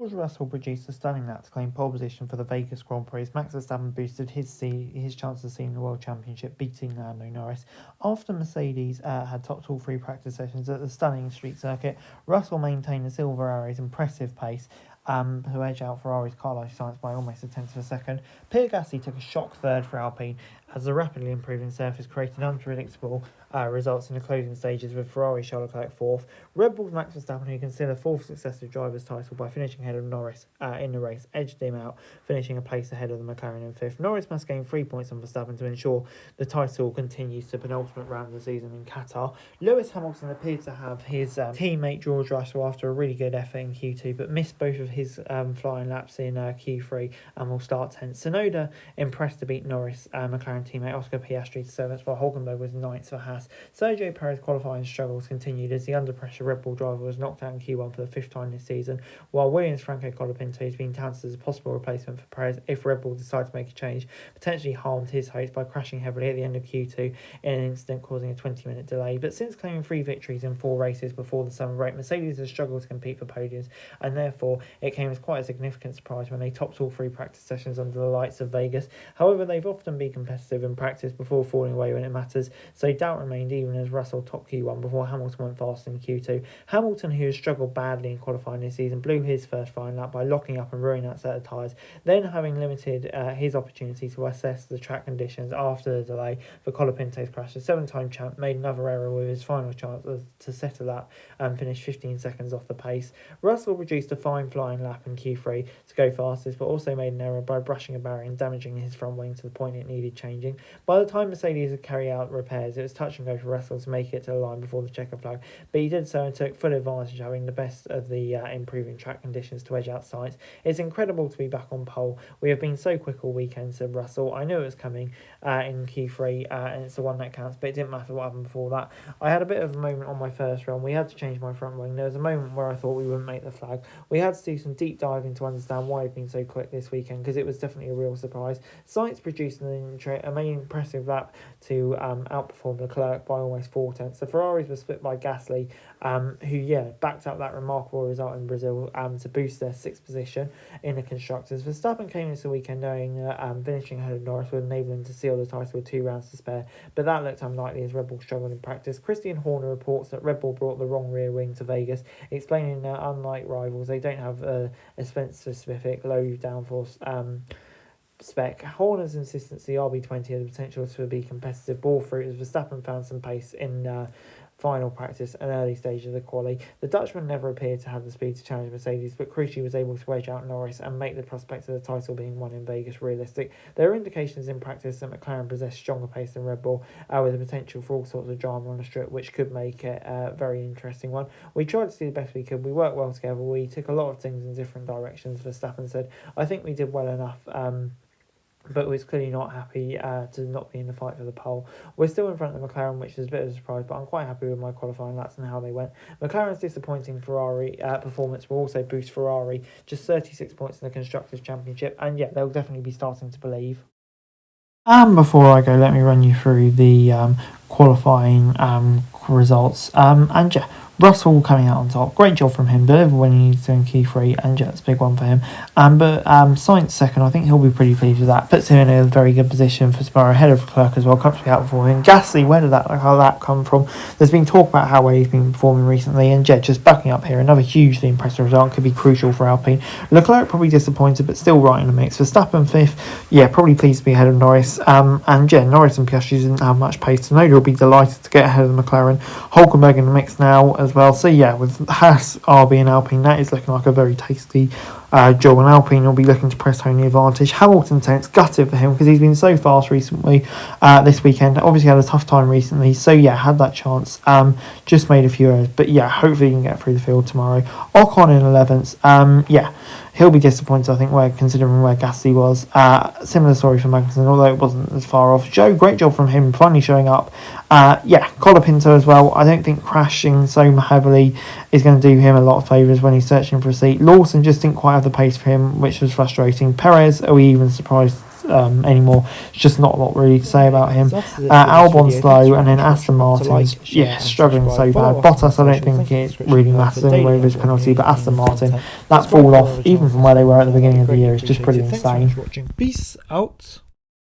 George Russell produced a stunning lap to claim pole position for the Vegas Grand Prix as Max Verstappen boosted his chances of seeing the World Championship, beating Lando Norris. After Mercedes had topped all three practice sessions at the stunning street circuit, Russell maintained the Silver Arrow's impressive pace to edge out Ferrari's Carlos Sainz by almost a tenth of a second. Pierre Gasly took a shock third for Alpine as the rapidly improving surface created unpredictable results in the closing stages, with Ferrari Charles Leclerc fourth. Red Bull's Max Verstappen, who considered fourth successive driver's title by finishing ahead of Norris in the race, edged him out, finishing a place ahead of the McLaren in fifth. Norris must gain 3 points on Verstappen to ensure the title continues to penultimate round of the season in Qatar. Lewis Hamilton appeared to have his teammate George Russell after a really good effort in Q2, but missed both of his flying laps in Q3 and will start 10th. Tsunoda impressed to beat Norris McLaren teammate Oscar Piastri to 7th, while Hulkenberg was 9th for Haas. Sergio Perez qualifying struggles continued as the under pressure Red Bull driver was knocked out in Q1 for the fifth time this season, while Williams' Franco Colapinto has been touted as a possible replacement for Perez if Red Bull decide to make a change, potentially harmed his hopes by crashing heavily at the end of Q2 in an incident causing a 20-minute delay. But since claiming 3 victories in 4 races before the summer break, Mercedes has struggled to compete for podiums, and therefore it came as quite a significant surprise when they topped all 3 practice sessions under the lights of Vegas. However, they've often been competitive in practice before falling away when it matters, so doubt remained even as Russell topped Q1 before Hamilton went fast in Q2. Hamilton, who has struggled badly in qualifying this season, blew his first fine lap by locking up and ruining that set of tyres, then having limited his opportunity to assess the track conditions after the delay for Colapinto's crash. The 7-time champ made another error with his final chance to settle that and finish 15 seconds off the pace. Russell produced a fine flying lap in Q3 to go fastest, but also made an error by brushing a barrier and damaging his front wing to the point it needed changing. By the time Mercedes had carried out repairs, it was touch and go for Russell to make it to the line before the checker flag, but he did so and took full advantage, having the best of the improving track conditions to edge out Sainz. It's incredible to be back on pole. We have been so quick all weekend, said Russell. I knew it was coming in Q3, and it's the one that counts, but it didn't matter what happened before that. I had a bit of a moment on my first run. We had to change my front wing. There was a moment where I thought we wouldn't make the flag. We had to do some deep diving to understand why it'd been so quick this weekend, because it was definitely a real surprise. Sainz produced an impressive lap to outperform Leclerc by almost 4 tenths. The Ferraris were split by Gasly, who backed up that remarkable result in Brazil to boost their 6th position in the constructors. Verstappen came into the weekend knowing that finishing ahead of Norris would enable him to seal the title with 2 rounds to spare, but that looked unlikely as Red Bull struggled in practice. Christian Horner reports that Red Bull brought the wrong rear wing to Vegas, explaining that unlike rivals, they don't have a Spencer-specific low downforce spec. Horner's insistence the RB20 had the potential to be competitive ball through as Verstappen found some pace in final practice and early stage of the quali. The Dutchman never appeared to have the speed to challenge Mercedes, but crucially was able to wedge out Norris and make the prospect of the title being won in Vegas realistic. There are indications in practice that McLaren possessed stronger pace than Red Bull, with the potential for all sorts of drama on the strip, which could make it a very interesting one. We tried to do the best we could. We worked well together. We took a lot of things in different directions, Verstappen said. I think we did well enough, but was clearly not happy to not be in the fight for the pole. We're still in front of McLaren, which is a bit of a surprise, but I'm quite happy with my qualifying laps and how they went. McLaren's disappointing Ferrari performance will also boost Ferrari just 36 points in the Constructors' Championship, and they'll definitely be starting to believe. And before I go, let me run you through the qualifying results. Russell coming out on top. Great job from him. Delivered when he needs to in Q3, and it's a big one for him. But Sainz second, I think he'll be pretty pleased with that. Puts him in a very good position for tomorrow, ahead of Leclerc as well. Comfortably outperforming Gasly. Where did that come from? There's been talk about how well he's been performing recently, and just backing up here. Another hugely impressive result, could be crucial for Alpine. Leclerc probably disappointed, but still right in the mix. Verstappen fifth, probably pleased to be ahead of Norris. Norris and Piastri didn't have much pace. Tsunoda will be delighted to get ahead of the McLaren. Hulkenberg in the mix now as well. So with Haas, RB and Alpine, that is looking like a very tasty job, and Alpine will be looking to press home the advantage. Hamilton it's gutted for him because he's been so fast recently this weekend. Obviously had a tough time recently, so had that chance, just made a few errors, but hopefully he can get through the field tomorrow. Ocon in 11th, he'll be disappointed, I think, considering where Gasly was. Similar story for Magnussen, although it wasn't as far off. Joe, great job from him, finally showing up. Colapinto as well. I don't think crashing so heavily is going to do him a lot of favours when he's searching for a seat. Lawson just didn't quite have the pace for him, which was frustrating. Perez, are we even surprised anymore. It's just not a lot really to say about him. Albon slow, and then Aston Martin's struggling so bad. Bottas, I don't think it really matters anyway with his penalty, but Aston Martin, that fall off even from where they were at the beginning of the year is just pretty insane. Peace out.